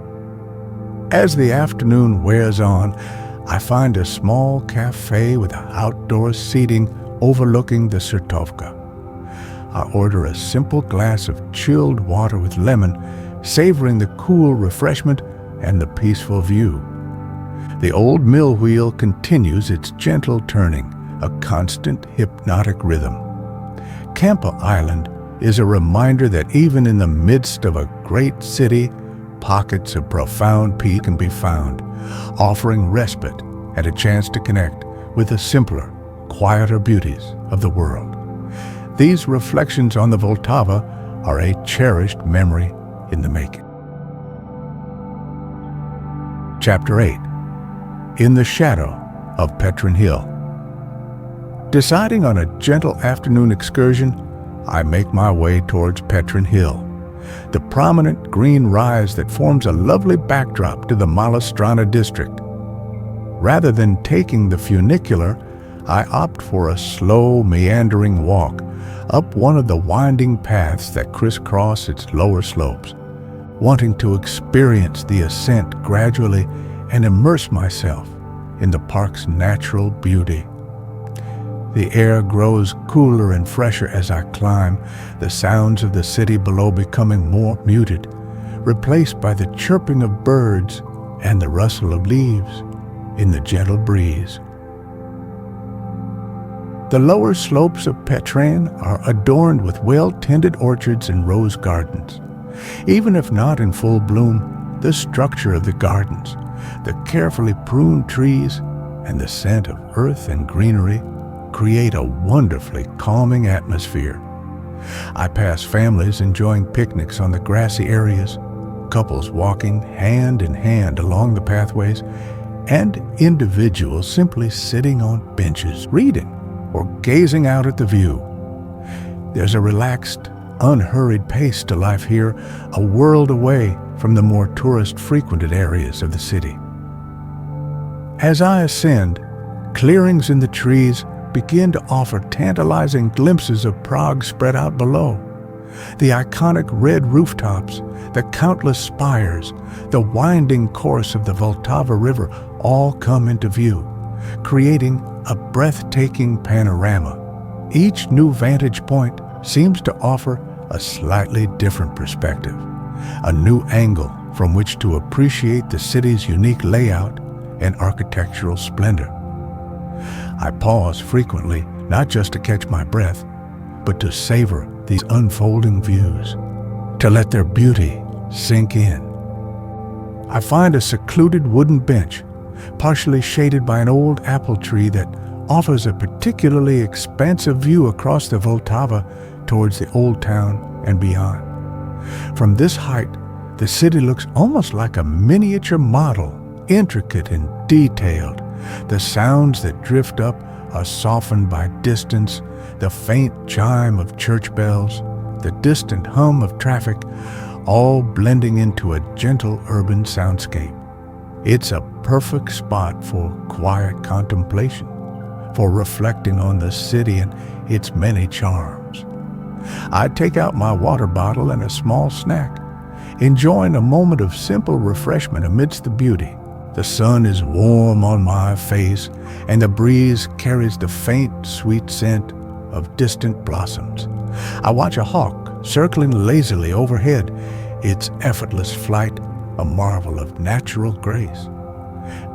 As the afternoon wears on, I find a small cafe with outdoor seating overlooking the Světovka. I order a simple glass of chilled water with lemon, savoring the cool refreshment and the peaceful view. The old mill wheel continues its gentle turning, a constant hypnotic rhythm. Kampa Island is a reminder that even in the midst of a great city, pockets of profound peace can be found, offering respite and a chance to connect with the simpler, quieter beauties of the world. These reflections on the Vltava are a cherished memory in the making. Chapter 8. In the Shadow of Petřín Hill. Deciding on a gentle afternoon excursion, I make my way towards Petřín Hill, the prominent green rise that forms a lovely backdrop to the Malá district. Rather than taking the funicular, I opt for a slow, meandering walk up one of the winding paths that crisscross its lower slopes, wanting to experience the ascent gradually and immerse myself in the park's natural beauty. The air grows cooler and fresher as I climb, the sounds of the city below becoming more muted, replaced by the chirping of birds and the rustle of leaves. in the gentle breeze. The lower slopes of Petřín are adorned with well-tended orchards and rose gardens. Even if not in full bloom, the structure of the gardens, the carefully pruned trees, and the scent of earth and greenery create a wonderfully calming atmosphere. I pass families enjoying picnics on the grassy areas, couples walking hand in hand along the pathways, and individuals simply sitting on benches, reading or gazing out at the view. There's a relaxed, unhurried pace to life here, a world away from the more tourist-frequented areas of the city. As I ascend, clearings in the trees begin to offer tantalizing glimpses of Prague spread out below. The iconic red rooftops, the countless spires, the winding course of the Vltava River all come into view, creating a breathtaking panorama. Each new vantage point seems to offer a slightly different perspective, a new angle from which to appreciate the city's unique layout and architectural splendor. I pause frequently, not just to catch my breath, but to savor these unfolding views, to let their beauty sink in. I find a secluded wooden bench, partially shaded by an old apple tree that offers a particularly expansive view across the Vltava towards the old town and beyond. From this height, the city looks almost like a miniature model, intricate and detailed. The sounds that drift up are softened by distance, the faint chime of church bells, the distant hum of traffic, all blending into a gentle urban soundscape. It's a perfect spot for quiet contemplation, for reflecting on the city and its many charms. I take out my water bottle and a small snack, enjoying a moment of simple refreshment amidst the beauty. The sun is warm on my face, and the breeze carries the faint, sweet scent of distant blossoms. I watch a hawk circling lazily overhead, its effortless flight a marvel of natural grace.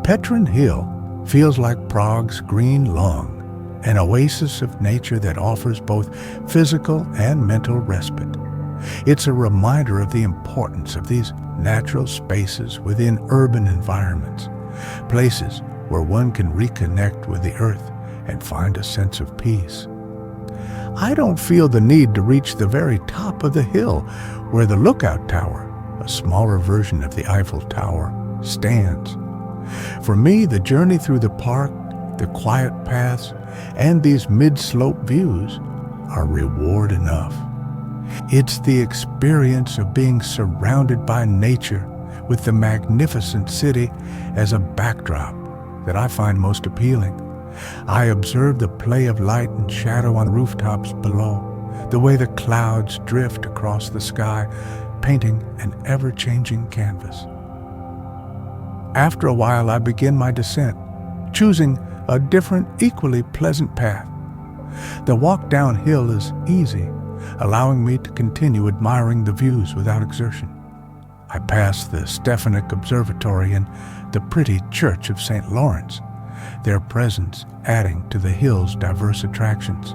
Petřín Hill feels like Prague's green lung, an oasis of nature that offers both physical and mental respite. It's a reminder of the importance of these natural spaces within urban environments, places where one can reconnect with the earth and find a sense of peace. I don't feel the need to reach the very top of the hill where the lookout tower, a smaller version of the Eiffel Tower, stands. For me, the journey through the park, the quiet paths, and these mid-slope views are reward enough. It's the experience of being surrounded by nature with the magnificent city as a backdrop that I find most appealing. I observe the play of light and shadow on rooftops below, the way the clouds drift across the sky, painting an ever-changing canvas. After a while, I begin my descent, choosing a different, equally pleasant path. The walk downhill is easy, allowing me to continue admiring the views without exertion. I pass the Stefanik Observatory and the pretty Church of St. Lawrence, their presence adding to the hill's diverse attractions.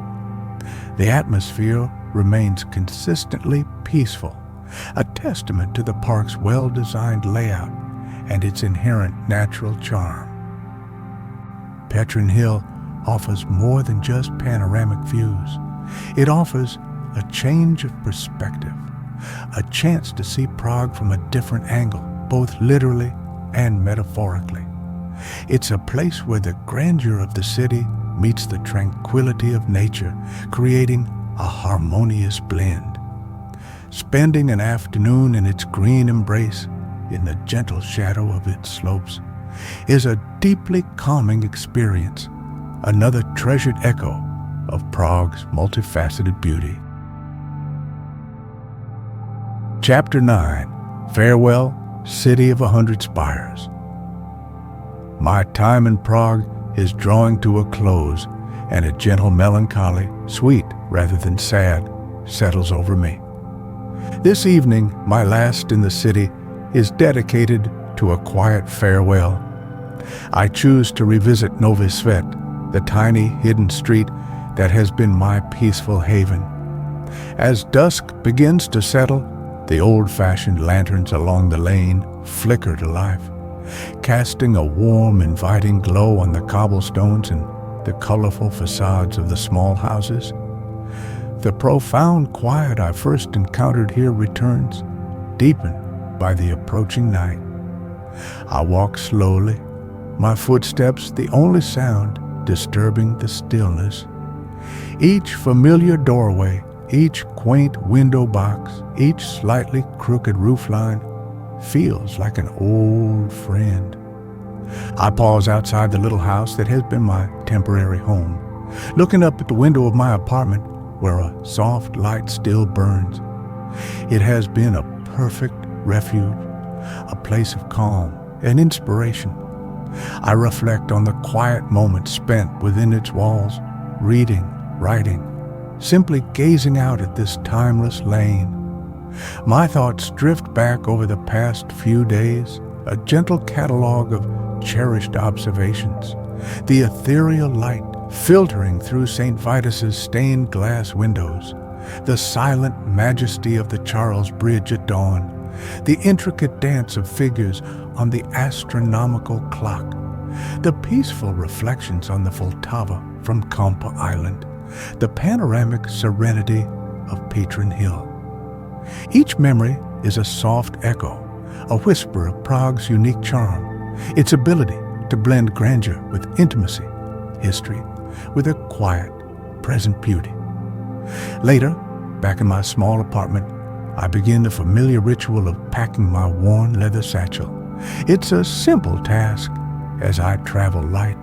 The atmosphere remains consistently peaceful, a testament to the park's well-designed layout and its inherent natural charm. Petřín Hill offers more than just panoramic views. It offers a change of perspective, a chance to see Prague from a different angle, both literally and metaphorically. It's a place where the grandeur of the city meets the tranquility of nature, creating a harmonious blend. Spending an afternoon in its green embrace, in the gentle shadow of its slopes, is a deeply calming experience, another treasured echo of Prague's multifaceted beauty. Chapter 9, Farewell, City of 100 Spires. My time in Prague is drawing to a close, and a gentle melancholy, sweet rather than sad, settles over me. This evening, my last in the city, is dedicated to a quiet farewell, I choose to revisit Nový Svět, the tiny hidden street that has been my peaceful haven. As dusk begins to settle, the old-fashioned lanterns along the lane flicker to life, casting a warm, inviting glow on the cobblestones and the colorful facades of the small houses. The profound quiet I first encountered here returns, deepened by the approaching night. I walk slowly, my footsteps the only sound disturbing the stillness. Each familiar doorway, each quaint window box, each slightly crooked roofline feels like an old friend. I pause outside the little house that has been my temporary home, looking up at the window of my apartment where a soft light still burns. It has been a perfect refuge, a place of calm and inspiration. I reflect on the quiet moments spent within its walls, reading, writing, simply gazing out at this timeless lane. My thoughts drift back over the past few days, a gentle catalog of cherished observations, the ethereal light filtering through St. Vitus's stained glass windows, the silent majesty of the Charles Bridge at dawn, the intricate dance of figures on the astronomical clock, the peaceful reflections on the Vltava from Kampa Island, the panoramic serenity of Petřín Hill. Each memory is a soft echo, a whisper of Prague's unique charm, its ability to blend grandeur with intimacy, history with a quiet, present beauty. Later, back in my small apartment, I begin the familiar ritual of packing my worn leather satchel. It's a simple task as I travel light,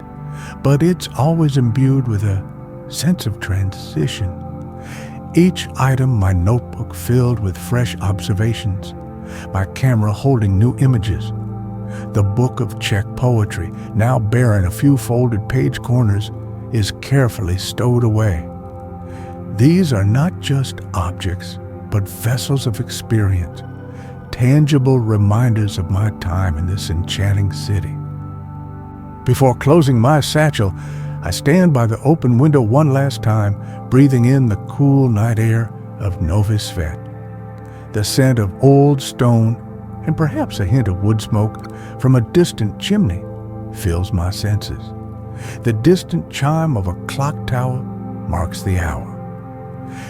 but it's always imbued with a sense of transition. Each item, my notebook filled with fresh observations, my camera holding new images, the book of Czech poetry, now bearing a few folded page corners, is carefully stowed away. These are not just objects, but vessels of experience, tangible reminders of my time in this enchanting city. Before closing my satchel, I stand by the open window one last time, breathing in the cool night air of Nový Svět. The scent of old stone and perhaps a hint of wood smoke from a distant chimney fills my senses. The distant chime of a clock tower marks the hour.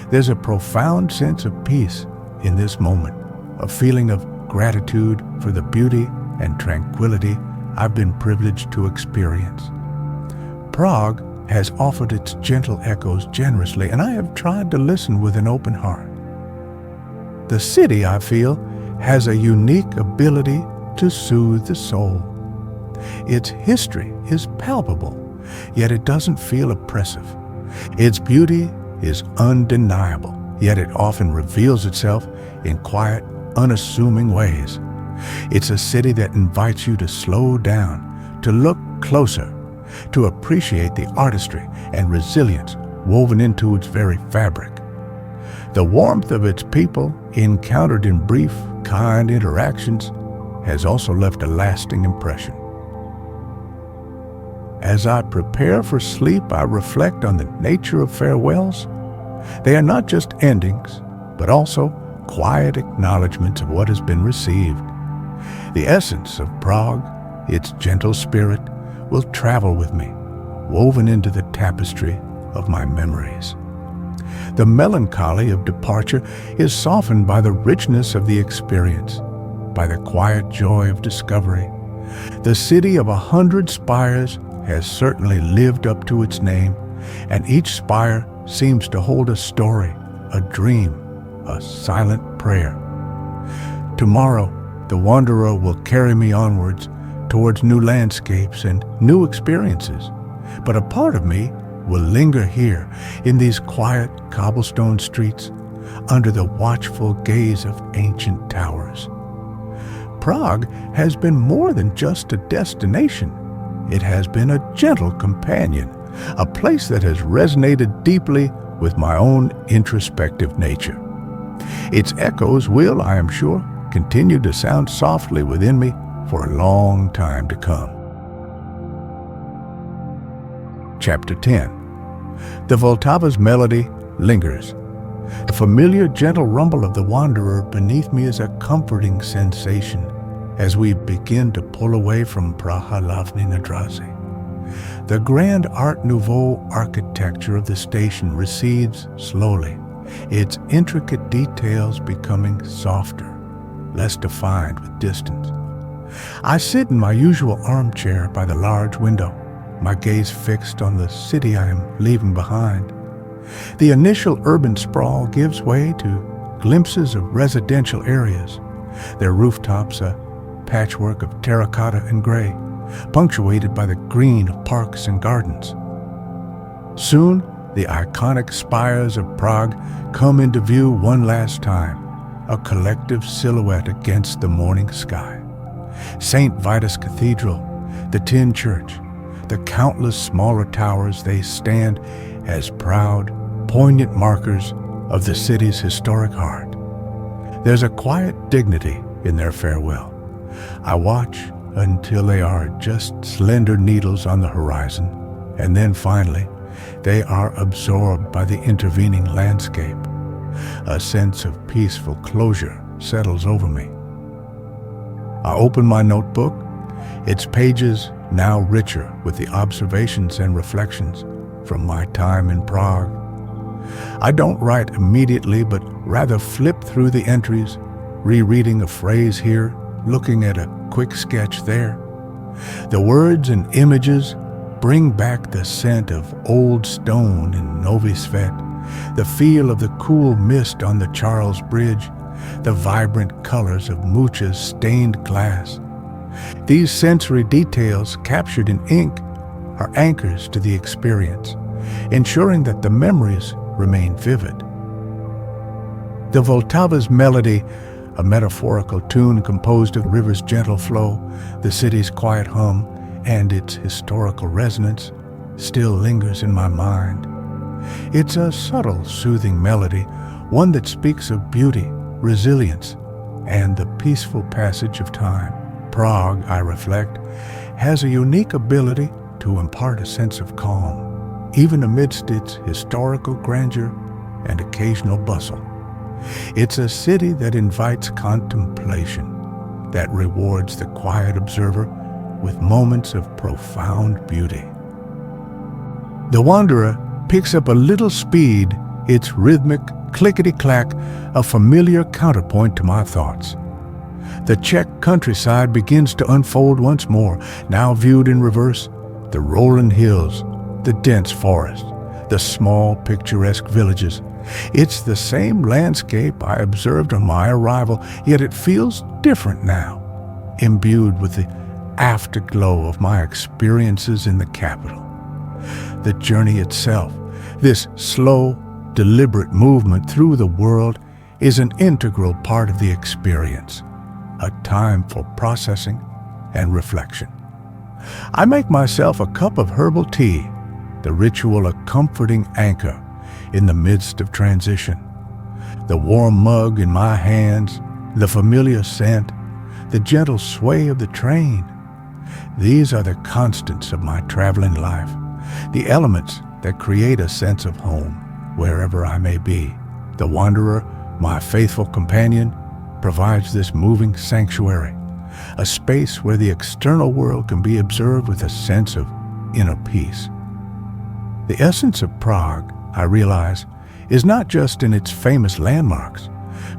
There's a profound sense of peace in this moment, a feeling of gratitude for the beauty and tranquility I've been privileged to experience. Prague has offered its gentle echoes generously, and I have tried to listen with an open heart. The city, I feel, has a unique ability to soothe the soul. Its history is palpable, yet it doesn't feel oppressive. Its beauty is undeniable, yet it often reveals itself in quiet, unassuming ways. It's a city that invites you to slow down, to look closer, to appreciate the artistry and resilience woven into its very fabric. The warmth of its people, encountered in brief, kind interactions, has also left a lasting impression. As I prepare for sleep, I reflect on the nature of farewells. They are not just endings, but also quiet acknowledgments of what has been received. The essence of Prague, its gentle spirit, will travel with me, woven into the tapestry of my memories. The melancholy of departure is softened by the richness of the experience, by the quiet joy of discovery. The city of 100 spires has certainly lived up to its name, and each spire seems to hold a story, a dream, a silent prayer. Tomorrow, the wanderer will carry me onwards towards new landscapes and new experiences, but a part of me will linger here in these quiet cobblestone streets under the watchful gaze of ancient towers. Prague has been more than just a destination. It has been a gentle companion, a place that has resonated deeply with my own introspective nature. Its echoes will, I am sure, continue to sound softly within me for a long time to come. Chapter 10. The Vltava's melody lingers. The familiar gentle rumble of the wanderer beneath me is a comforting sensation as we begin to pull away from Praha Hlavní Nádraží. The grand Art Nouveau architecture of the station recedes slowly, its intricate details becoming softer, less defined with distance. I sit in my usual armchair by the large window, my gaze fixed on the city I am leaving behind. The initial urban sprawl gives way to glimpses of residential areas, their rooftops a patchwork of terracotta and gray, punctuated by the green of parks and gardens. Soon, the iconic spires of Prague come into view one last time, a collective silhouette against the morning sky. St. Vitus Cathedral, the Tin Church, the countless smaller towers, they stand as proud, poignant markers of the city's historic heart. There's a quiet dignity in their farewell. I watch until they are just slender needles on the horizon, and then finally, they are absorbed by the intervening landscape. A sense of peaceful closure settles over me. I open my notebook, its pages now richer with the observations and reflections from my time in Prague. I don't write immediately, but rather flip through the entries, rereading a phrase here, looking at a quick sketch there. The words and images bring back the scent of old stone in Nový, Svět, the feel of the cool mist on the Charles Bridge, the vibrant colors of Mucha's stained glass. These sensory details captured in ink are anchors to the experience, ensuring that the memories remain vivid. The Vltava's melody, a metaphorical tune composed of the river's gentle flow, the city's quiet hum, and its historical resonance, still lingers in my mind. It's a subtle, soothing melody, one that speaks of beauty, resilience, and the peaceful passage of time. Prague, I reflect, has a unique ability to impart a sense of calm, even amidst its historical grandeur and occasional bustle. It's a city that invites contemplation, that rewards the quiet observer with moments of profound beauty. The wanderer picks up a little speed, its rhythmic clickety-clack, a familiar counterpoint to my thoughts. The Czech countryside begins to unfold once more, now viewed in reverse, the rolling hills, the dense forest, the small picturesque villages. It's the same landscape I observed on my arrival, yet it feels different now, imbued with the afterglow of my experiences in the capital. The journey itself, this slow, deliberate movement through the world, is an integral part of the experience, a time for processing and reflection. I make myself a cup of herbal tea, the ritual a comforting anchor in the midst of transition. The warm mug in my hands, the familiar scent, the gentle sway of the train. These are the constants of my traveling life, the elements that create a sense of home wherever I may be. The wanderer, my faithful companion, provides this moving sanctuary, a space where the external world can be observed with a sense of inner peace. The essence of Prague, I realize, is not just in its famous landmarks,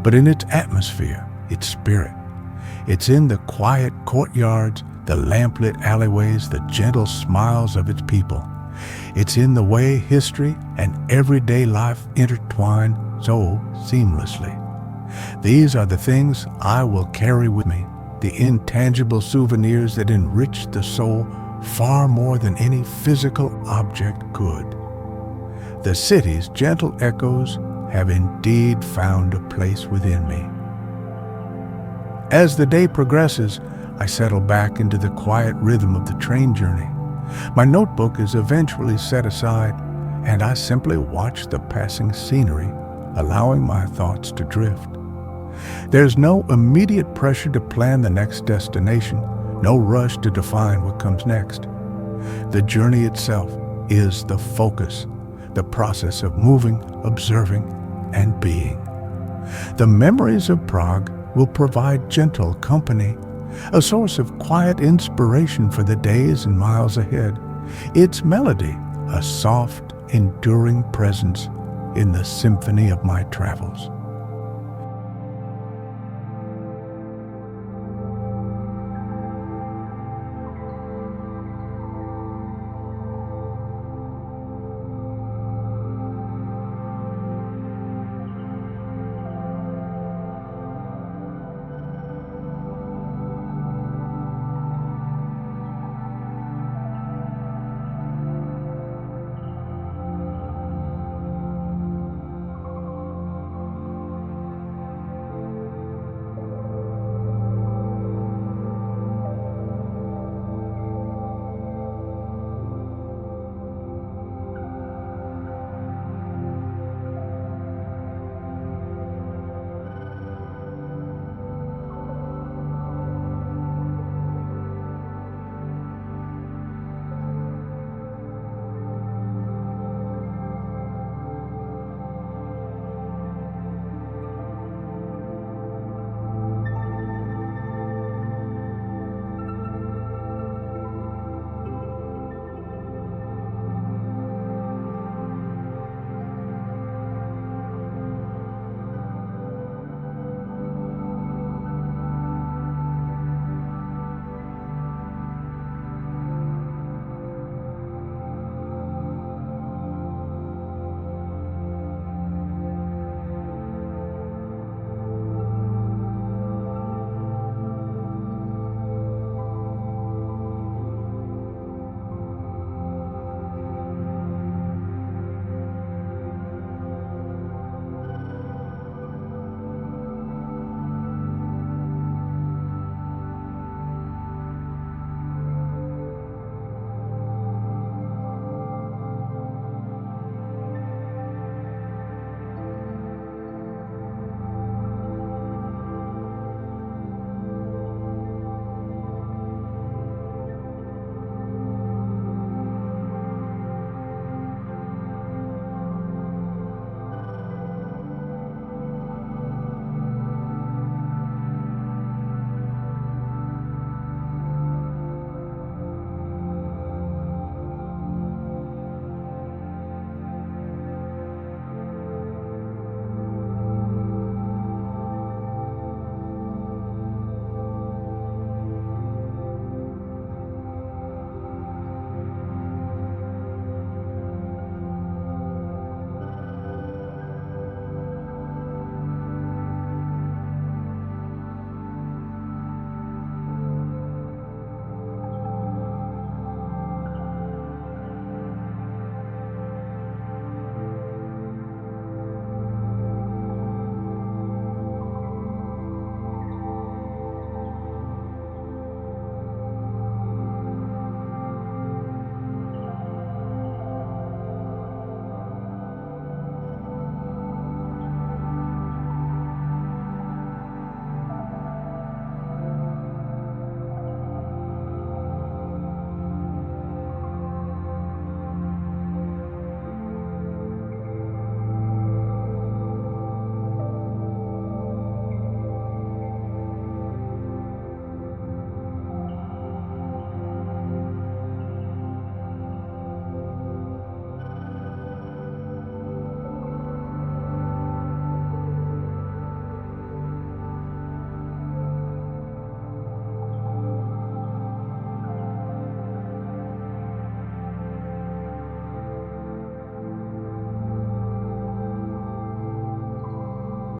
but in its atmosphere, its spirit. It's in the quiet courtyards, the lamplit alleyways, the gentle smiles of its people. It's in the way history and everyday life intertwine so seamlessly. These are the things I will carry with me, the intangible souvenirs that enrich the soul far more than any physical object could. The city's gentle echoes have indeed found a place within me. As the day progresses, I settle back into the quiet rhythm of the train journey. My notebook is eventually set aside, and I simply watch the passing scenery, allowing my thoughts to drift. There's no immediate pressure to plan the next destination, no rush to define what comes next. The journey itself, is the focus, the process of moving, observing, and being. The memories of Prague will provide gentle company, a source of quiet inspiration for the days and miles ahead. Its melody, a soft, enduring presence in the symphony of my travels.